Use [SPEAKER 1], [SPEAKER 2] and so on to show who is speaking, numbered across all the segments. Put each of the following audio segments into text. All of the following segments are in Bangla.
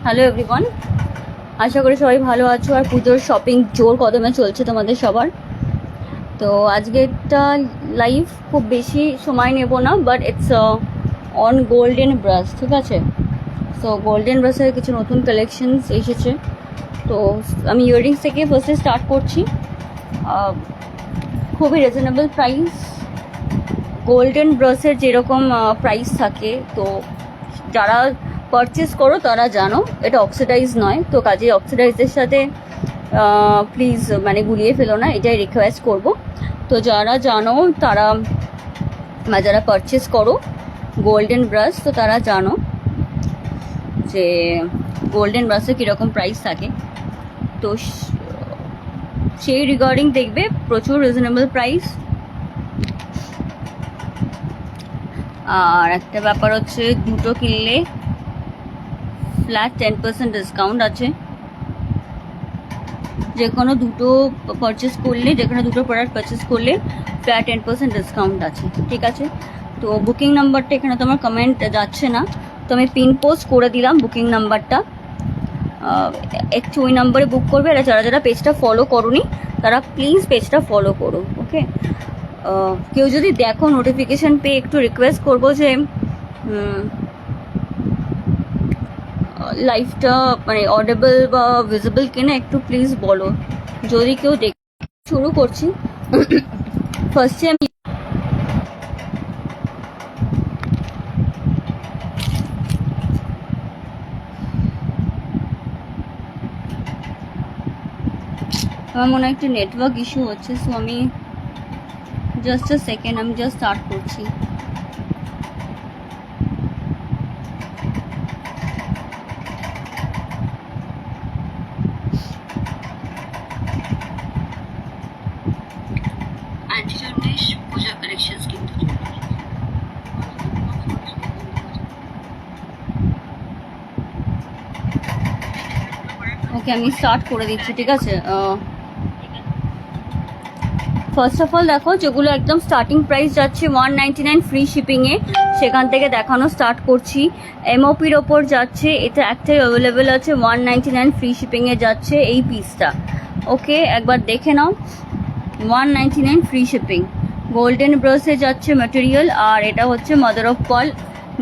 [SPEAKER 1] হ্যালো এভরিওয়ান, আশা করি সবাই ভালো আছো আর পুজোর শপিং জোর কদমে চলছে তোমাদের সবার। তো আজকেরটা লাইভ খুব বেশি সময় নেব না, but it's on golden brush, ঠিক আছে? সো গোল্ডেন ব্রাশের কিছু নতুন কালেকশনস এসেছে। তো আমি ইয়াররিংস থেকে ফার্স্টে স্টার্ট করছি। খুবই রিজনেবল প্রাইস। গোল্ডেন ব্রাশের যেরকম প্রাইস থাকে, তো যারা পারচেস করো তারা জানো এটা অক্সিডাইজ নয়, তো কাজে অক্সিডাইজের সাথে প্লিজ মানে গুলিয়ে ফেলো না, এটাই রিকোয়েস্ট করব। তো যারা জানো তারা যারা পারচেস করো গোল্ডেন ব্রাশ, তো তারা জানো যে গোল্ডেন ব্রাশে কীরকম প্রাইস থাকে। তো সেই রিগার্ডিং দেখবে প্রচুর রিজনেবল প্রাইস। আর একটা ব্যাপার হচ্ছে, দুটো কিনলে ফ্ল্যাট 10% ডিসকাউন্ট আছে। যে কোনো দুটো পারচেস করলে, যে কোনো দুটো প্রোডাক্ট পারচেস করলে ফ্ল্যাট 10% ডিসকাউন্ট আছে, ঠিক আছে? তো বুকিং নাম্বারটা এখানে তোমার কমেন্ট যাচ্ছে না, তো আমি পিন পোস্ট করে দিলাম বুকিং নাম্বারটা। একটু ওই নাম্বারে বুক করবে। আর যারা যারা পেজটা ফলো করোনি তারা প্লিজ পেজটা ফলো করো, ওকে? কেউ যদি দেখো নোটিফিকেশান পেয়ে, একটু রিকোয়েস্ট করবো যে লাইভটা মানে অডিবল বা ভিজিবল কিনা একটু প্লিজ বলো, যদি কেউ দেখ। শুরু করছি। ফার্স্টে আমি আমার মনে হয় একটু নেটওয়ার্ক ইস্যু হচ্ছে, সো আমি জাস্ট আ সেকেন্ড, আমি জাস্ট স্টার্ট করছি। ওকে, আমি স্টার্ট করে দিচ্ছি, ঠিক আছে? ফার্স্ট অফ অল দেখো, যেগুলো একদম স্টার্টিং প্রাইস যাচ্ছে 199 ফ্রি শিপিংয়ে, সেখান থেকে দেখানো স্টার্ট করছি। এমওপির ওপর যাচ্ছে, এটা একটাই অ্যাভেলেবেল আছে, 199 ফ্রি শিপিংয়ে যাচ্ছে এই পিসটা। ওকে, একবার দেখে নাও। 199 ফ্রি শিপিং। গোল্ডেন ব্রাশে যাচ্ছে ম্যাটেরিয়াল, আর এটা হচ্ছে mother of Paul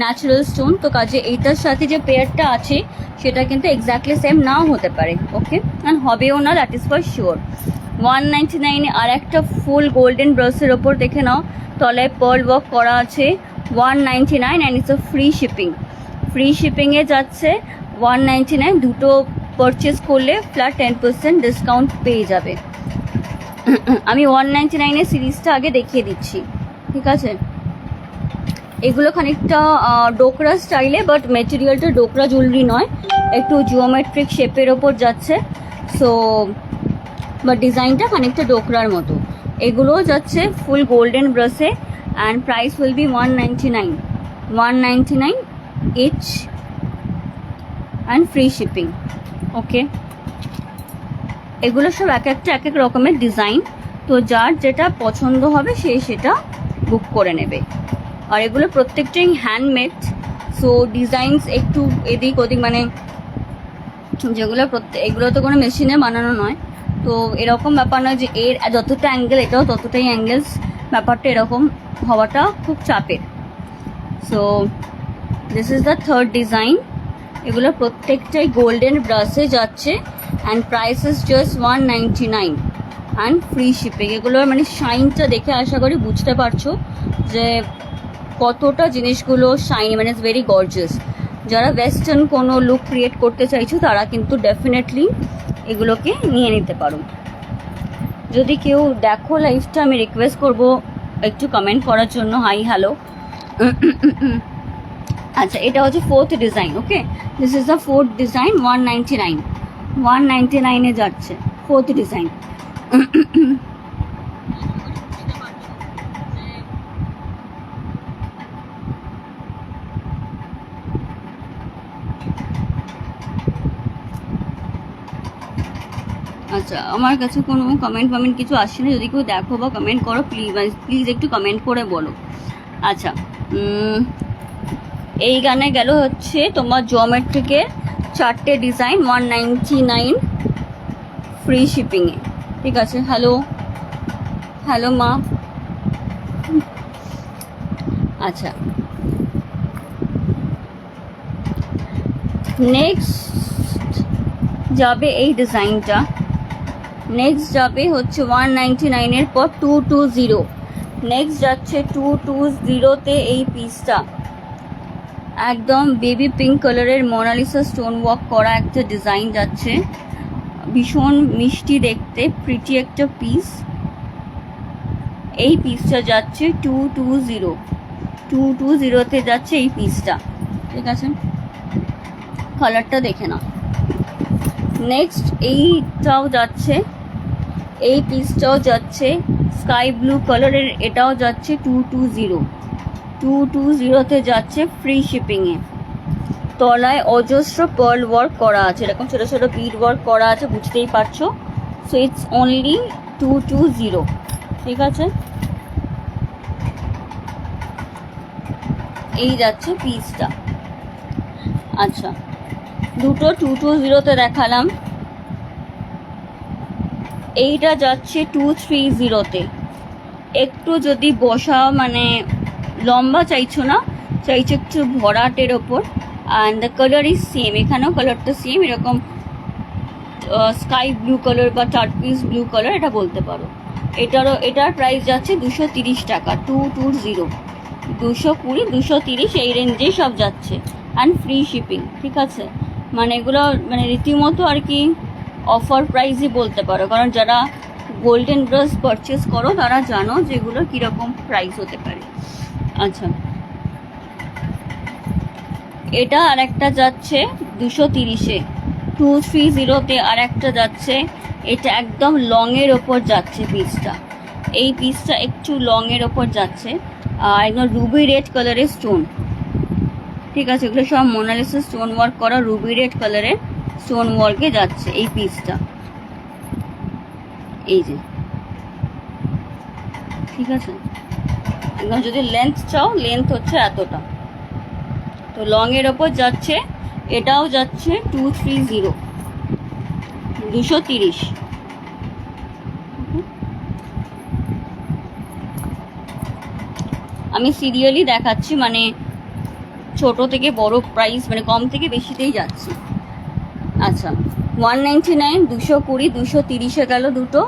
[SPEAKER 1] natural stone. তো কাজে এইটার সাথে যে পেয়ারটা আছে সেটা কিন্তু এক্স্যাক্টলি সেম নাও হতে পারে, ওকে? অ্যান্ড হবেও না, দ্যাট ইজ ফর শিওর। 199 আর একটা ফুল গোল্ডেন ব্রাশের ওপর দেখে নাও, তলায় পার্ল ওয়ার্ক করা আছে, 199 and it's a free shipping. Free শিপিংয়ে যাচ্ছে 199, দুটো পারচেস করলে ফ্ল্যাট 10% ডিসকাউন্ট পেয়ে যাবে। আমি 199 সিরিজটা আগে দেখিয়ে দিচ্ছি, ঠিক আছে? এগুলো খানিকটা ডোকরা স্টাইলে, বাট মেটেরিয়ালটা ডোকরা জুয়েলারি নয়, একটু জিওমেট্রিক শেপের ওপর যাচ্ছে। সো বা ডিজাইনটা খানিকটা ডোকরার মতো। এগুলোও যাচ্ছে ফুল গোল্ডেন ব্রাশে, and price will be 199 each and free shipping, okay? এগুলো সব এক এক রকমের ডিজাইন, তো যার যেটা পছন্দ হবে সে সেটা বুক করে নেবে। আর এগুলো প্রত্যেকটাই হ্যান্ডমেড, সো ডিজাইনস একটু এদিক ওদিক, মানে যেগুলো এগুলো তো কোনো মেশিনে বানানো নয়, তো এরকম ব্যাপার নয় যে এর যতটা অ্যাঙ্গেল এটাও ততটাই অ্যাঙ্গেলস, ব্যাপারটা এরকম হওয়াটা খুব চাপের। So this is the third design. এগুলো প্রত্যেকটাই গোল্ডেন ব্রাশে যাচ্ছে, and price is just 199 and free shipping. এগুলোর মানে শাইনটা দেখে আশা করি বুঝতে পারছো যে কতটা জিনিসগুলো শাইনি, মানে ইটস ভেরি গর্জিয়াস। যারা ওয়েস্টার্ন কোনো লুক ক্রিয়েট করতে চাইছো তারা কিন্তু ডেফিনেটলি এগুলোকে নিয়ে নিতে পারো। যদি কেউ দেখো লাইভটা, আমি রিকোয়েস্ট করবো একটু কমেন্ট করার জন্য, হাই হ্যালো। আচ্ছা, এটা হচ্ছে fourth design, okay? This is the fourth design. 199 যাচ্ছে ফোর্থ ডিজাইন। আচ্ছা, আমার কাছে কোনো কমেন্ট কিছু আসছে না, যদি কেউ দেখো বা কমেন্ট করো প্লিজ একটু কমেন্ট করে বলো। আচ্ছা, এই গানে গেল হচ্ছে তোমার জিওমেট্রিকের চারটে ডিজাইন 199 ফ্রি শিপিংয়ে। ঠিক আছে, হ্যালো হ্যালো মা। আচ্ছা, নেক্সট যাবে এই ডিজাইনটা, নেক্সট যাবে হচ্ছে 199-এর পর 220, নেক্সট যাচ্ছে 220-তে এই পিসটা একদম বেবি পিঙ্ক কালারের মোনালিসা স্টোন ওয়ার্ক করা একটা ডিজাইন যাচ্ছে, ভীষণ মিষ্টি দেখতে, প্রিটি একটা পিস। এই পিসটা যাচ্ছে 220-তে যাচ্ছে এই পিসটা। ঠিক আছে, কালারটা দেখে নাও। নেক্সট এইটাও যাচ্ছে, এই পিসটাও যাচ্ছে স্কাই ব্লু কালারের, এটাও যাচ্ছে 220-তে যাচ্ছে ফ্রি শিপিংয়ে। তলায় অজস্র পার্ল ওয়ার্ক করা আছে, এরকম ছোটো ছোটো বিড ওয়ার্ক করা আছে, বুঝতেই পারছো। So it's only 220। ঠিক আছে, এই যাচ্ছে পিসটা। আচ্ছা, দুটো 220-তে দেখালাম, এইটা যাচ্ছে 230-তে। একটু যদি বসা মানে লম্বা চাইছো না, চাইছো একটু ভরাটের ওপর, and the colour is same, এখানেও কালারটা সেম, এরকম স্কাই ব্লু কালার বা টার্কিস ব্লু কালার এটা বলতে পারো। এটার প্রাইস যাচ্ছে 230 টাকা, 220, 220, 230 এই রেঞ্জেই সব যাচ্ছে, অ্যান্ড ফ্রি শিপিং। ঠিক আছে, মানে এগুলো মানে রীতিমতো আর কি অফার প্রাইসই বলতে পারো, কারণ যারা গোল্ডেন ব্রাশ পারচেস করো তারা জানো যে এগুলো কীরকম প্রাইস হতে পারে। আচ্ছা, এটা আর একটা যাচ্ছে 230-এ, 230-তে আর একটা যাচ্ছে, এটা একদম লংয়ের ওপর যাচ্ছে পিসটা, এই পিসটা একটু লংয়ের ওপর যাচ্ছে, আর একদম রুবি রেড কালারের স্টোন। ঠিক আছে, এগুলো সব মোনালিসা স্টোন ওয়ার্ক করা রুবি রেড কালারের স্টোন ওয়ার্কে যাচ্ছে এই পিসটা, এই যে। ঠিক আছে, একদম যদি লেন্থ চাও, লেন্থ হচ্ছে এতটা, তো লংয়ের ওপর যাচ্ছে, এটাও যাচ্ছে 230, 230। আমি সিরিয়ালি দেখাচ্ছি, মানে ছোট থেকে বড় প্রাইস, মানে কম থেকে বেশিতেই যাচ্ছি। আচ্ছা, 199, 220, 230-এ গেল দুটো।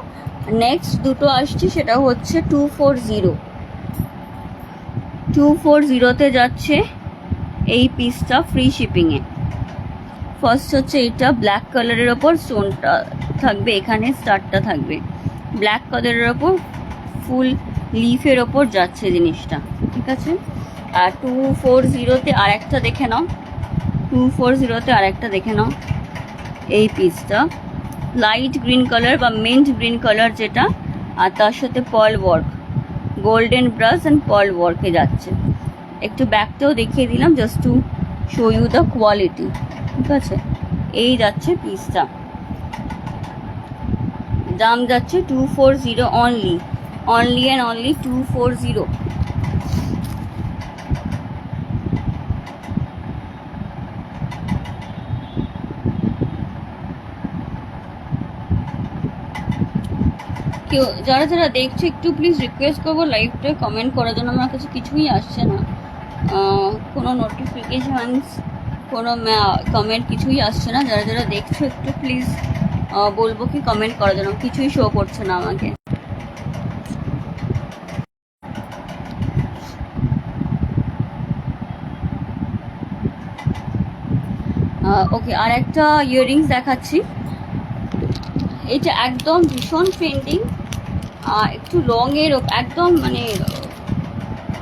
[SPEAKER 1] নেক্সট দুটো আসছে, সেটা হচ্ছে 240-তে যাচ্ছে এই পিসটা ফ্রি শিপিংয়ে। ফার্স্ট হচ্ছে এটা ব্ল্যাক কালারের ওপর স্টোনটা থাকবে, এখানে স্টারটা থাকবে ব্ল্যাক কালারের ওপর, ফুল লিফের ওপর যাচ্ছে জিনিসটা। ঠিক আছে, আর 240-তে আর একটা দেখে নাও, 240-তে আর একটা দেখে নাও, এই পিসটা লাইট গ্রিন কালার বা মিন্ট গ্রিন কালার যেটা, আর তার সাথে pearl work, golden brush and pearl ওয়ার্কে যাচ্ছে। একটু ব্যাকটাও দেখিয়ে দিলাম just to show you the quality. ঠিক আছে, এই যাচ্ছে পিসটা, দাম যাচ্ছে 240 অনলি, অনলি অ্যান্ড অনলি 240। কেউ যারা যারা দেখছো একটু প্লিজ রিকোয়েস্ট করবো লাইভটা কমেন্ট করার জন্য, আমার কাছে কিছুই আসছে না, কোনো নোটিফিকেশানস, কোনো কমেন্ট কিছুই আসছে না। যারা যারা দেখছো একটু প্লিজ বলবো কি কমেন্ট করার জন্য, কিছুই শো করছে না আমাকে। ওকে, আর একটা ইয়াররিংস দেখাচ্ছি, এটা একদম ভীষণ ট্রেন্ডিং, একটু লংয়ের একদম, মানে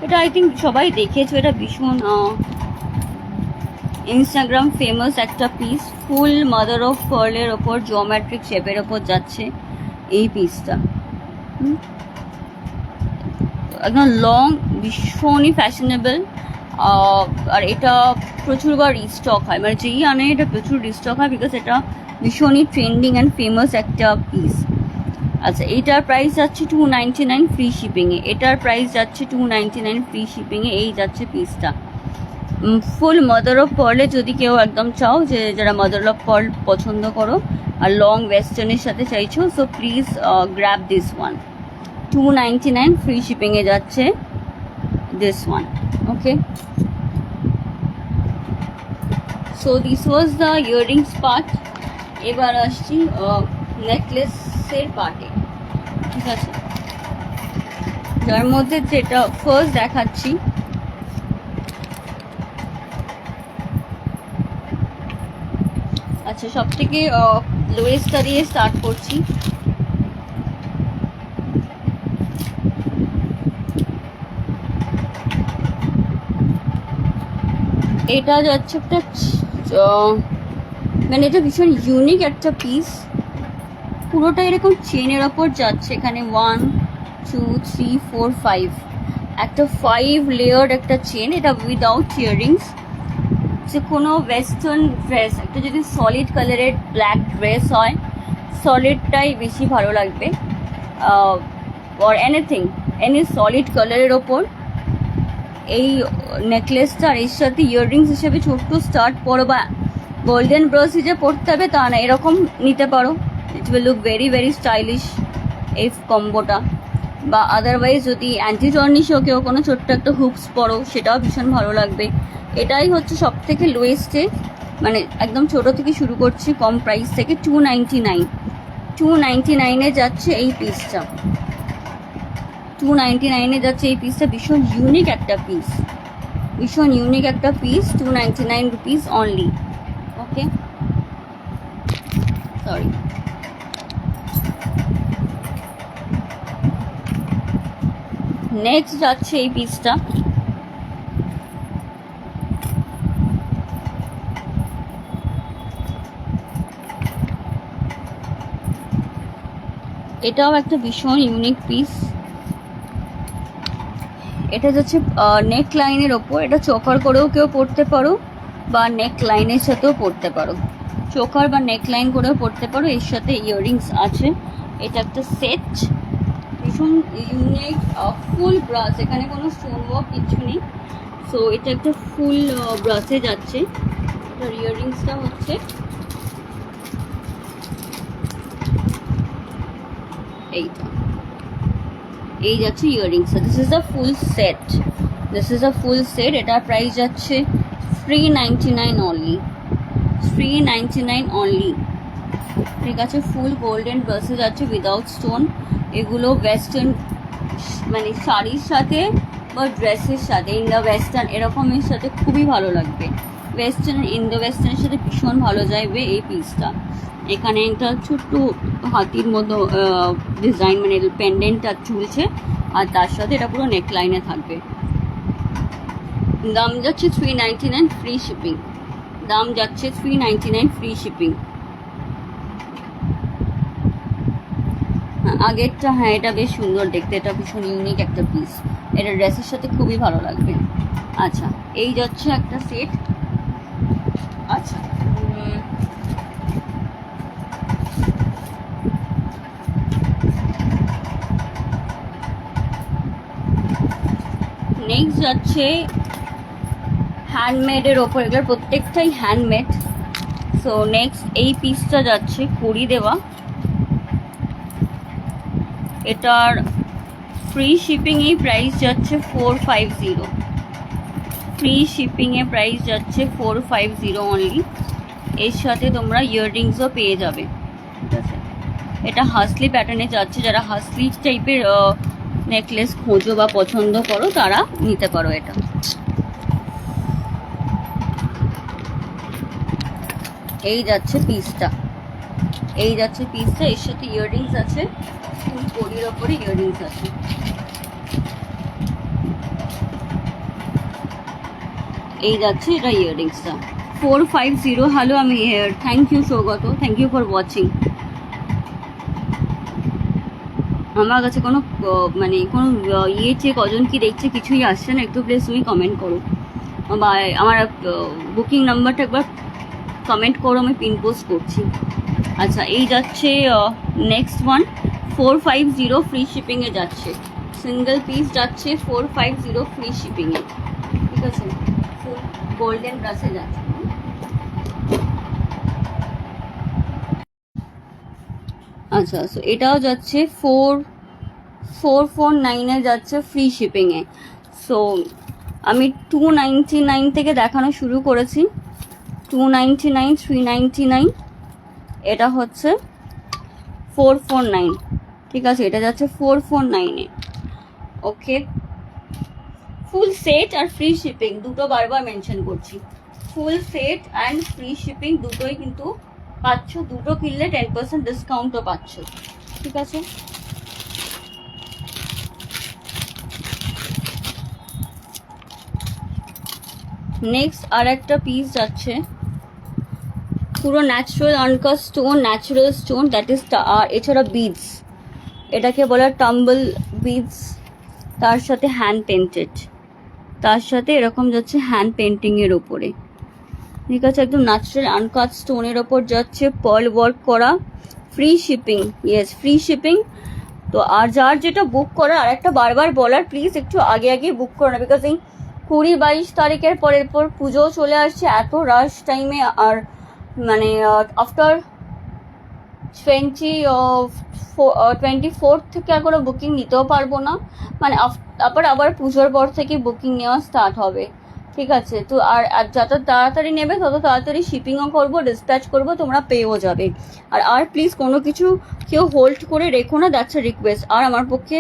[SPEAKER 1] এটা আই থিঙ্ক সবাই দেখেছো, এটা ভীষণ ইনস্টাগ্রাম ফেমাস একটা পিস, ফুল মাদার অফ পার্লের ওপর জিওমেট্রিক শেপের ওপর যাচ্ছে এই পিসটা, একদম লং, ভীষণই ফ্যাশনেবল, আর এটা প্রচুরবার রিস্টক হয়, মানে যেই আনে এটা প্রচুর রিস্টক হয়, বিকজ এটা ভীষণই ট্রেন্ডিং অ্যান্ড ফেমাস একটা পিস। আচ্ছা, এটার প্রাইস যাচ্ছে 299 ফ্রি শিপিংয়ে, এটার প্রাইস যাচ্ছে 299 ফ্রি শিপিংয়ে, এই যাচ্ছে পিসটা। ফুল মাদার অফ পার্লে যদি কেউ একদম চাও, যে যারা মাদার অফ পার্ল পছন্দ করো আর লং ওয়েস্টার্নের সাথে চাইছো, so please grab this one. 299 ফ্রি শিপিংয়ে যাচ্ছে this one. Okay, so this was the earrings part. এবার আসছি নেকলেসের পার্টে। ঠিক আছে, যার মধ্যে যেটা ফার্স্ট দেখাচ্ছি, আচ্ছা সব থেকে লোয়েস্টটা দিয়ে স্টার্ট করছি। এটা যাচ্ছে একটা মানে এটা ভীষণ ইউনিক একটা পিস, পুরোটা এরকম চেনের ওপর যাচ্ছে। এখানে 1 2 3 4 5 একটা 5 লেয়ার্ড একটা চেন, এটা উইদাউট ইয়াররিংস। যে কোনো ওয়েস্টার্ন ড্রেস, একটা যদি সলিড কালারের ব্ল্যাক ড্রেস হয়, সলিডটাই বেশি ভালো লাগবে, অর এনিথিং এনি সলিড কালারের ওপর এই নেকলেসটা, আর এর সাথে ইয়াররিংস হিসেবে ছোট্ট স্টার্ট পরো বা গোল্ডেন ব্রোচ যে পরতে হবে তা না, এরকম নিতে পারো। It will look very very stylish এই কম্বোটা। বা আদারওয়াইজ যদি অ্যান্টি টর্নিশও কেউ কোনো ছোট্ট একটা হুপস পরো, সেটাও ভীষণ ভালো লাগবে। এটাই হচ্ছে সব থেকে লোয়েস্টে, মানে একদম ছোট থেকে শুরু করছি কম প্রাইস থেকে। 299 যাচ্ছে এই পিসটা। 299 যাচ্ছে এই পিসটা। ভীষণ ইউনিক একটা পিস, ভীষণ ইউনিক একটা piece. 299 rupees only. Okay, sorry. Next যাচ্ছে এই পিসটা। এটাও একটা ভীষণ ইউনিক পিস। এটা যাচ্ছে নেক লাইনের ওপর, এটা চোকার করেও কেউ পরতে পারো বা নেক লাইনের সাথেও পরতে পারো, চোকার বা নেক লাইন করেও পরতে পারো। এর সাথে ইয়াররিংস আছে। এটা একটা সেট, ভীষণ ইউনিক ফুল ব্রাস, এখানে কোনো স্টোন ওয়ার্ক কিছু নেই। সো এটা একটা ফুল ব্রাসে যাচ্ছে। এটার ইয়াররিংসটা হচ্ছে এইটা, এই যাচ্ছে earrings. This is the full set, this is the full set. এটার প্রাইস যাচ্ছে 399 অনলি, 399 অনলি। ঠিক আছে, ফুল গোল্ডেন ব্রাসে যাচ্ছে উইদাউট স্টোন। এগুলো ওয়েস্টার্ন মানে শাড়ির সাথে বা ড্রেসের সাথে, ইন্দো ওয়েস্টার্ন এরকমের সাথে খুবই ভালো লাগবে। ওয়েস্টার্ন ইন্দো ওয়েস্টার্নের সাথে ভীষণ ভালো যাবে এই পিসটা। এখানে একটা ছোট্ট হাতির মতো ডিজাইন, মানে পেন্ডেন্টটা ঝুলছে, আর তার সাথে এটা পুরো নেকলাইনে থাকবে। দাম যাচ্ছে 399 ফ্রি শিপিং, দাম যাচ্ছে 399 ফ্রি শিপিং। আগেরটা, হ্যাঁ এটা বেশ সুন্দর দেখতে, এটা ভীষণ ইউনিক একটা পিস, এটা ড্রেসের সাথে খুবই ভালো লাগবে। আচ্ছা, এই যাচ্ছে একটা সেট। আচ্ছা, নেক্সট যাচ্ছে হ্যান্ডমেডের ওপর, এগুলোর প্রত্যেকটাই হ্যান্ডমেড। সো নেক্সট এই পিসটা যাচ্ছে কড়ি দেওয়া। এটার ফ্রি শিপিংয়ে প্রাইস যাচ্ছে 450, ফ্রি শিপিংয়ে প্রাইস যাচ্ছে 450 অনলি। এর সাথে তোমরা ইয়াররিংসও পেয়ে যাবে। ঠিক আছে, এটা হাসলি প্যাটার্নে যাচ্ছে। যারা হাসলি টাইপের নেকলেস খোঁজো বা পছন্দ করো তারা নিতে পারো এটা। এই যাচ্ছে পিসটা, এই যাচ্ছে পিসটা। এর সাথে ইয়াররিংস আছে, ফুল কড়ির ওপরে ইয়াররিংস আছে। এই যাচ্ছে এটা ইয়াররিংসটা 450। হ্যালো, আমি here. Thank you Saugata, thank you for watching. আমার কাছে কোনো মানে কোনো ইয়েছে, কজন কি দেখছে কিছুই আসছে না। একটু প্লিজ তুমি কমেন্ট করো বা আমার বুকিং নাম্বারটা একবার কমেন্ট করো, আমি পিন পোস্ট করছি। আচ্ছা, এই যাচ্ছে নেক্সট ওয়ান 450 ফ্রি শিপিংয়ে যাচ্ছে। সিঙ্গেল পিস যাচ্ছে 450 ফ্রি শিপিংয়ে। ঠিক আছে, গোল্ডেন ব্রাশে যাচ্ছে। আচ্ছা, সো এটাও যাচ্ছে 449 যাচ্ছে ফ্রি শিপিংয়ে। সো আমি 299 থেকে দেখানো শুরু করেছি, 299, 399, এটা হচ্ছে 449। ঠিক আছে, এটা যাচ্ছে 449-এ। ওকে, ফুল সেট আর ফ্রি শিপিং দুটো বারবার মেনশন করছি, full set and free shipping দুটোই কিন্তু পাচ্ছ, দুটো কিনলে 10% ডিসকাউন্টও পাচ্ছ। ঠিক আছে, নেক্সট আর একটা পিস যাচ্ছে পুরো natural uncut stone, natural stone, that is, আর এছাড়া বিডস, এটাকে বলা টাম্বল বিডস, তার সাথে হ্যান্ড পেন্টেড, তার সাথে এরকম যাচ্ছে হ্যান্ড পেন্টিংয়ের ওপরে। ঠিক আছে, একদম ন্যাচারাল আনকাট স্টোনের ওপর যাচ্ছে, পার্ল ওয়ার্ক করা, free shipping, yes free shipping. তো আর যার যেটা বুক করার, আর একটা বারবার বলার, প্লিজ একটু আগে আগে বুক করো না, বিকজ এই 20-22 তারিখের পরের পর পুজো চলে আসছে, এত রাশ টাইমে, আর মানে আফটার 24 থেকে আর কোনো বুকিং নিতেও পারবো না, মানে আবার পুজোর পর থেকে বুকিং নেওয়া স্টার্ট হবে। ঠিক আছে, তো আর যত তাড়াতাড়ি নেবে তত তাড়াতাড়ি শিপিংও করবো, ডিসপ্যাচ করবো, তোমরা পেয়েও যাবে। আর প্লিজ কোনো কিছু কেউ হোল্ড করে রেখো না, দ্যাটস আ রিকোয়েস্ট। আর আমার পক্ষে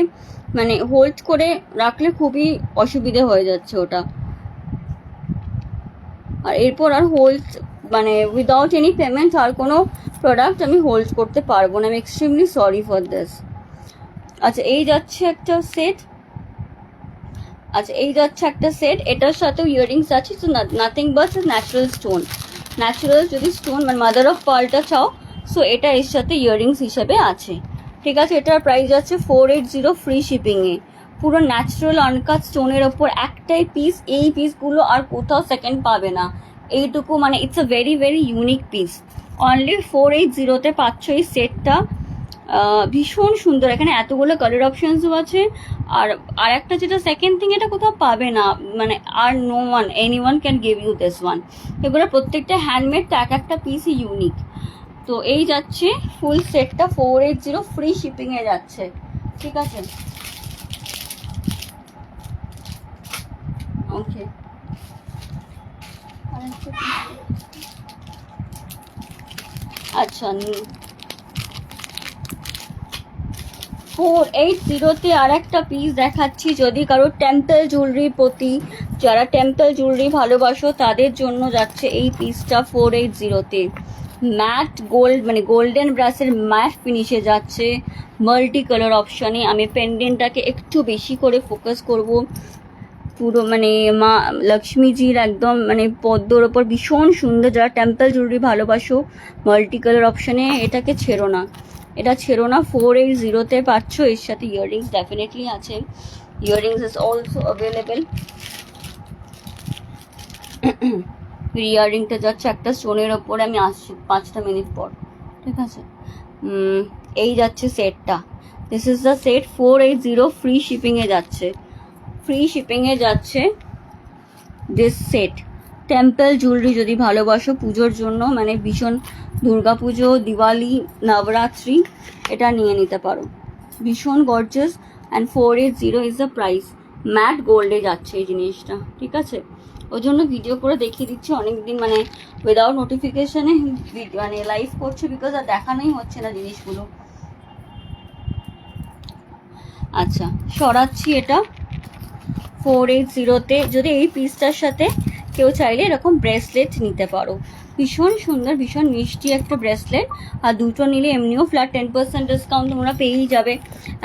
[SPEAKER 1] মানে হোল্ড করে রাখলে খুবই অসুবিধে হয়ে যাচ্ছে ওটা, আর এরপর আর হোল্ড মানে উইদাউট এনি পেমেন্ট আর কোনো প্রোডাক্ট আমি হোল্ড করতে পারবো না, আমি এক্সট্রিমলি সরি ফর দিস। আচ্ছা, এই যাচ্ছে একটা সেট, এটার সাথেও ইয়াররিংস আছে, তো nothing but natural stone, natural যদি স্টোন মানে মাদার অফ পার্লটা চাও, সো এটা এর সাথে ইয়াররিংস হিসেবে আছে। ঠিক আছে, এটার প্রাইস আছে 480 ফ্রি শিপিংয়ে, পুরো ন্যাচারাল আনকাট স্টোনের ওপর একটাই পিস, এই পিসগুলো আর কোথাও সেকেন্ড পাবে না, এইটুকু মানে it's a very very unique piece, only 480-তে পাচ্ছ এই সেটটা। ভীষণ সুন্দর, এখানে এতগুলো কালার অপশনসও আছে, আর একটা যেটা সেকেন্ড থিং, এটা কোথাও পাবে না, মানে আর no one any one can give you this one. এগুলো প্রত্যেকটা হ্যান্ডমেড, তো এক একটা পিসই ইউনিক। তো এই যাচ্ছে ফুল সেটটা 480 ফ্রি শিপিংয়ে যাচ্ছে। ঠিক আছে, ওকে, আচ্ছা 480-তে আর একটা পিস দেখাচ্ছি, যদি কারো টেম্পল জুয়েলারির প্রতি, যারা টেম্পল জুয়েলারি ভালোবাসো তাদের জন্য যাচ্ছে এই পিসটা 480-তে। ম্যাট গোল্ড মানে গোল্ডেন ব্রাশের ম্যাট ফিনিশে যাচ্ছে, মাল্টি কালার অপশানে। আমি পেন্ডেন্টটাকে একটু বেশি করে ফোকাস করব, পুরো মানে মা লক্ষ্মীজির একদম মানে পদ্মর ওপর ভীষণ সুন্দর, যারা টেম্পল জুয়েলারি ভালোবাসো মাল্টি কালার অপশানে, এটাকে ছেড়ো না, এটা ছেড়ো না। 480-তে পাচ্ছ, এর সাথে ইয়াররিংস ডেফিনেটলি আছে, ইয়াররিংস ইজ অলসো অ্যাভেলেবেল। ইয়াররিংটা যাচ্ছে একটা স্টোনের ওপরে, আমি আসছি 5টা মিনিট পর। ঠিক আছে, এই যাচ্ছে সেটটা, this is the set 480 free শিপিংয়ে যাচ্ছে, ফ্রি শিপিংয়ে যাচ্ছে দিস সেট। টেম্পল জুয়েলারি যদি ভালোবাসো পুজোর জন্য, মানে ভীষণ দুর্গাপুজো, দিওয়ালি, নবরাত্রি, এটা নিয়ে নিতে পারো, ভীষণ gorgeous. And 480 is the price, matt গোল্ডে যাচ্ছে এই জিনিসটা। ঠিক আছে, ওই জন্য ভিডিও করে দেখিয়ে দিচ্ছি, অনেকদিন মানে উইদাউট নোটিফিকেশনে মানে লাইভ করছে, বিকজ আর দেখানোই হচ্ছে না জিনিসগুলো। আচ্ছা, সরাচ্ছি এটা 480-তে। যদি এই পিসটার সাথে কেউ চাইলে এরকম ব্রেসলেট নিতে পারো, ভীষণ সুন্দর, ভীষণ মিষ্টি একটা ব্রেসলেট, আর দুটো নিলে এমনিও ফ্ল্যাট 10% ডিসকাউন্ট তোমরা পেয়েই যাবে।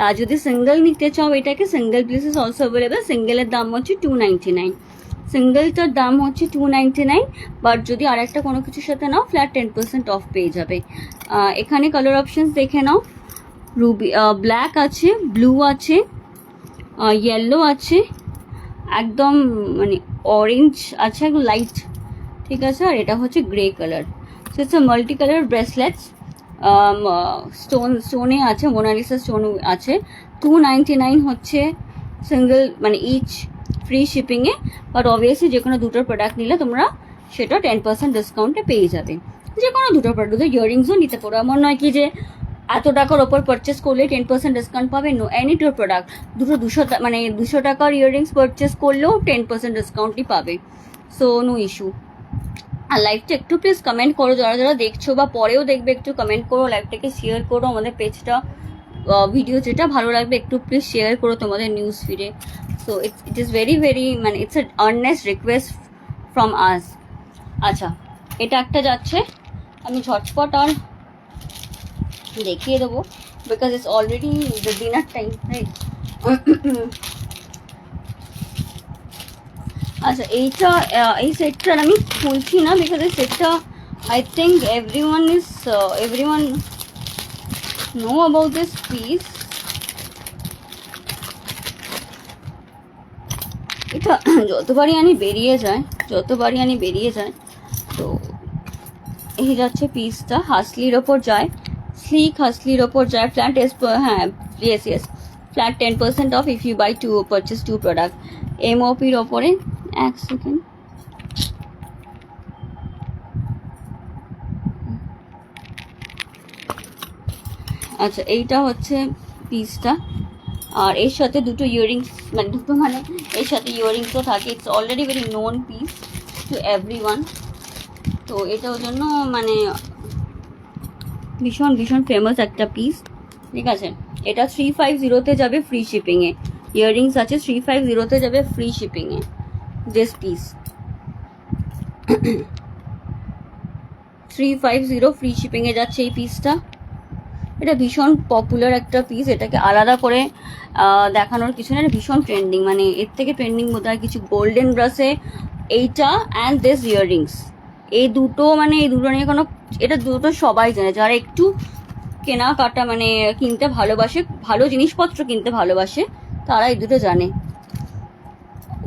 [SPEAKER 1] আর যদি সিঙ্গেল নিতে চাও, এটাকে single piece is also available, সিঙ্গেলের দাম হচ্ছে 299, সিঙ্গেলটার দাম হচ্ছে 299, বাট যদি আরেকটা কোনো কিছুর সাথে নাও ফ্ল্যাট 10% অফ পেয়ে যাবে। এখানে কালার অপশানস দেখে নাও, রুবি ব্ল্যাক আছে, ব্লু আছে, ইয়েলো আছে, একদম মানে অরেঞ্জ আছে, একদম লাইট। ঠিক আছে, আর এটা হচ্ছে grey colour. So it's multi colour bracelets, স্টোনে আছে, মোনালিসা স্টোন আছে। 299 হচ্ছে সিঙ্গেল মানে ইচ ফ্রি শিপিংয়ে, বাট অবভিয়াসলি যে কোনো দুটো প্রোডাক্ট নিলে তোমরা সেটা 10% ডিসকাউন্টে পেয়ে যাবে। যে কোনো দুটো প্রোডাক্ট, ইয়াররিংসও নিতে পারো, এমন নয় কি যে এত টাকার ওপর পারচেস করলে 10% ডিসকাউন্ট পাবে। নো, এনি টু প্রোডাক্ট 200 টাকার ইয়াররিংস পারচেস করলেও 10% ডিসকাউন্টই পাবে। So no issue. আর লাইভটা একটু প্লিজ কমেন্ট করো, যারা যারা দেখছো বা পরেও দেখবে একটু কমেন্ট করো, লাইভটাকে শেয়ার করো, আমাদের পেজটা ভিডিও যেটা ভালো লাগবে একটু প্লিজ শেয়ার করো তোমাদের নিউজ ফিডে। So it is very very মানে it's a earnest request from us. আচ্ছা, এটা একটা যাচ্ছে, আমি ঝটপট আর দেখিয়ে দেবো because it's already the dinner time, right? আচ্ছা, এই সেটটা আমি খুলছি না বিকজ এই সেটটা I think everyone know about this piece. এটা যতবারই আনি বেরিয়ে যায়, তো এই যাচ্ছে পিসটা, হাসলির ওপর যায়, স্লিক হাসলির ওপর যায়, ফ্ল্যাট হ্যাঁ yes flat 10% off if you buy purchase 2 product, এমওপির ওপরে। এক সেকেন্ড, আচ্ছা এইটা হচ্ছে পিসটা, আর এর সাথে দুটো ইয়াররিংস মানে এর সাথে ইয়াররিংসও থাকে। It's already very known piece to everyone, তো এটার জন্য মানে ভীষণ ভীষণ ফেমাস একটা পিস, ঠিক আছে? এটা 350-তে যাবে ফ্রি শিপিংয়ে, ইয়াররিংস আছে 350-তে যাবে ফ্রি শিপিংয়ে। দিস পিস 350 ফ্রি শিপিংয়ে যাচ্ছে এই পিসটা। এটা ভীষণ পপুলার একটা পিস, এটাকে আলাদা করে দেখানোর কিছু না, ভীষণ ট্রেন্ডিং, মানে এর থেকে ট্রেন্ডিং বোধ হয় কিছু। গোল্ডেন ব্রাশে এইটা অ্যান্ড দিস ইয়াররিংস, এই দুটো নিয়ে কোনো, এটা দুটো সবাই জানে, যারা একটু কেনাকাটা মানে কিনতে ভালোবাসে, ভালো জিনিসপত্র কিনতে ভালোবাসে, তারা এই দুটো জানে।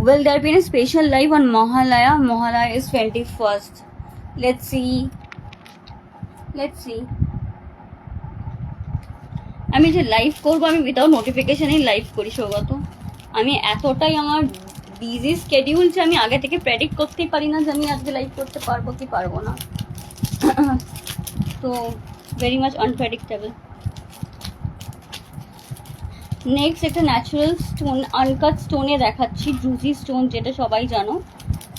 [SPEAKER 1] Will there be a special live on Mahalaya? Mahalaya is 21st. Let's see. আমি যে লাইভ করবো, আমি উইদাউট নোটিফিকেশনেই লাইভ করি সৌগত। আমি এতটাই আমার বিজি স্কেডিউল যে আমি আগে থেকে প্রেডিক্ট করতেই পারি না যে আমি আজকে লাইভ করতে পারবো কি পারবো না। তো ভেরি মাচ আনপ্রেডিক্টেবল। নেক্সট একটা ন্যাচারাল স্টোন, আনকাট স্টোনে দেখাচ্ছি, ড্রুজি স্টোন যেটা সবাই জানো,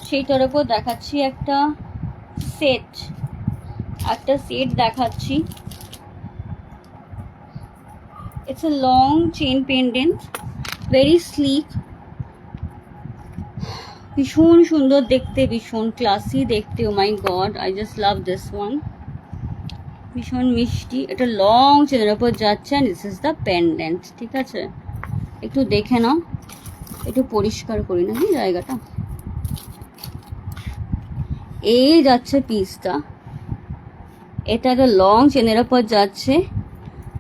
[SPEAKER 1] সেইটার ওপর দেখাচ্ছি একটা সেট দেখাচ্ছি। It's a long chain pendant, very sleek, ভীষণ সুন্দর দেখতে, ভীষণ ক্লাসি দেখতে। Oh my God, I just love this one, ভীষণ মিষ্টি। এটা লং চেনের ওপর যাচ্ছে, and this is the pendant, ঠিক আছে? একটু দেখে নাও, একটু পরিষ্কার করি নাকি জায়গাটা। এই যাচ্ছে পিসটা, এটা একটা লং চেনের ওপর যাচ্ছে।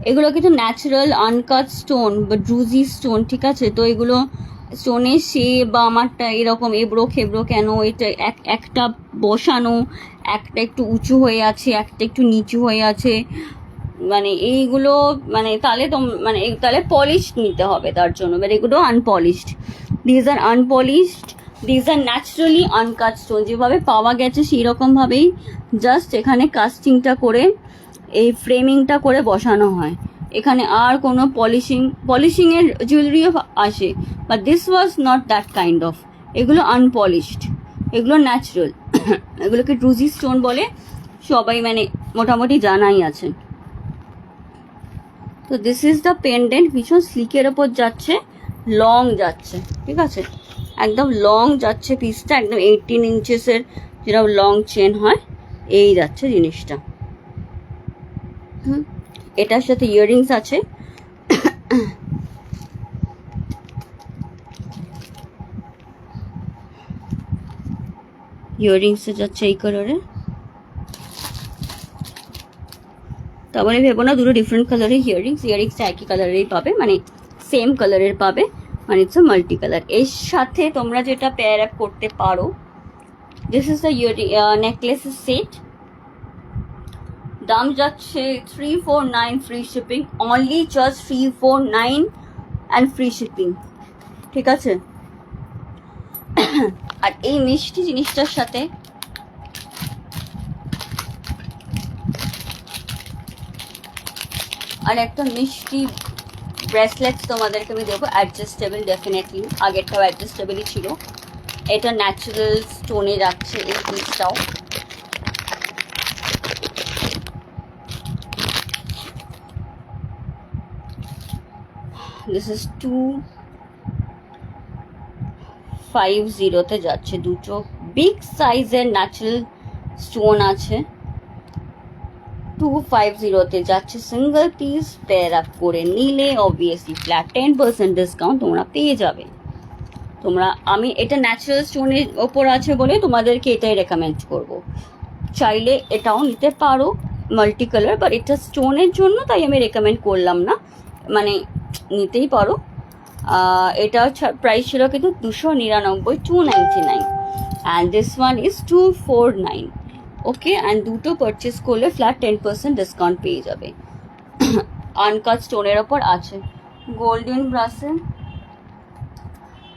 [SPEAKER 1] এগুলো কিন্তু ন্যাচারাল আনকাট স্টোন বা ড্রুজি স্টোন, ঠিক আছে? তো এগুলো স্টোনের শেপ বা আমারটা এরকম এবড়ো খেবড়ো কেন, এটা একটা বসানো, একটা একটু উঁচু হয়ে আছে, একটা একটু নিচু হয়ে আছে, মানে এইগুলো তাহলে পলিশ নিতে হবে তার জন্য, বাট এগুলো unpolished. These are unpolished, these are naturally uncut stone, যেভাবে পাওয়া গেছে সেই রকমভাবেই জাস্ট এখানে কাস্টিংটা করে, এই ফ্রেমিংটা করে বসানো হয়। এখানে আর কোনো পলিশিংয়ের জুয়েলারিও আসে, but this was not that kind of. এগুলো আনপলিশড, এগুলো ন্যাচারাল। এগুলোকে ড্রুজি স্টোন বলে, সবাই মানে মোটামুটি জানাই আছে। তো দিস ইজ দ্য পেন্ডেন্ট, ভীষণ স্লিকের ওপর যাচ্ছে, লং যাচ্ছে, ঠিক আছে? একদম লং যাচ্ছে পিসটা, একদম 18 ইঞ্চেসের যেরকম লং চেন হয়, এই যাচ্ছে জিনিসটা। এটার সাথে ইয়াররিংস আছে, ইয়াররিংস যাচ্ছে এই কালারে। তারপরে ভেবো না দুটো ডিফারেন্ট কালারের ইয়াররিংসটা একই কালারেরই পাবে, মানে সেম কালারের পাবে, মানে ইটস মাল্টি কালার। এর সাথে তোমরা যেটা পেয়ার আপ করতে পারো, this is the necklace set, দাম যাচ্ছে 349 free shipping, only just 349 and free shipping, ঠিক আছে? আর এই মিষ্টি জিনিসটার সাথে আর একটা মিষ্টি ব্রেসলেট তোমাদেরকে আমি দেবো, অ্যাডজাস্টেবল ডেফিনেটলি, আগেরটাও অ্যাডজাস্টেবলই ছিল, এটা ন্যাচারাল স্টোনে যাচ্ছে এই পিসটাও। দিস ইজ 250 যাচ্ছে, দুটো বিগ সাইজের ন্যাচারাল স্টোন আছে, 250 যাচ্ছে সিঙ্গেল পিস। পেয়ার আপ করে নিলে অবভিয়াসলি ফ্ল্যাট 10% ডিসকাউন্ট তোমরা পেয়ে যাবে। আমি এটা ন্যাচারাল স্টোনের ওপর আছে বলে তোমাদেরকে এটাই রেকমেন্ড করব। চাইলে এটাও নিতে পারো মাল্টি কালার, বাট এটা স্টোনের জন্য তাই আমি রেকমেন্ড করলাম না, মানে নিতেই পারো। এটা প্রাইস ছিল কিন্তু 299, 299, and this one is 249। Okay, and দুটো পারচেস করলে ফ্ল্যাট 10% ডিসকাউন্ট পেয়ে যাবে। আনকাট স্টোনের ওপর আছে, গোল্ডেন ব্রাসে।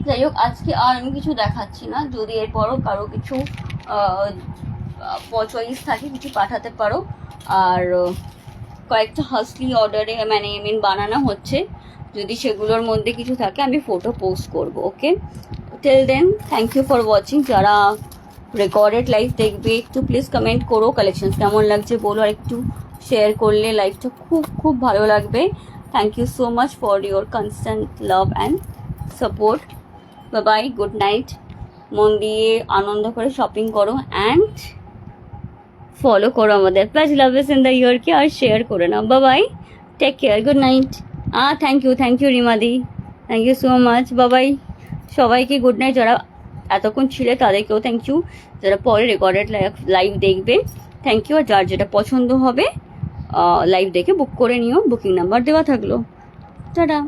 [SPEAKER 1] যাই হোক, আজকে আর আমি কিছু দেখাচ্ছি না, যদি এরপরও কারো কিছু চয়েস থাকে কিছু পাঠাতে পারো। আর কয়েকটা হাসলি অর্ডারে মানে বানানো হচ্ছে, যদি সেগুলোর মধ্যে কিছু থাকে আমি ফটো পোস্ট করব। Okay, till then thank you for watching. যারা রেকর্ডেড লাইভ দেখবে একটু প্লিজ কমেন্ট করো কালেকশন কেমন লাগছে বলো, আর একটু শেয়ার করলে লাইভটা খুব খুব ভালো লাগবে। Thank you so much for your constant love and support. Bye bye, good night. মন দিয়ে আনন্দ করে শপিং করো অ্যান্ড ফলো করো আমাদের plus love is in the ইয়ারকে, আর শেয়ার করে নাও। Bye bye, take care, good night. Thank you রিমাদি, থ্যাংক ইউ সো মাচ। বাবাই, সবাইকে গুড নাইট। যারা এতক্ষণ ছিলে তাদেরকেও থ্যাংক ইউ, যারা পরে রেকর্ডেড লাইভ দেখবে থ্যাংক ইউ। আর যার যেটা পছন্দ হবে লাইভ দেখে বুক করে নিও, বুকিং নাম্বার দেওয়া থাকলো। টাটা।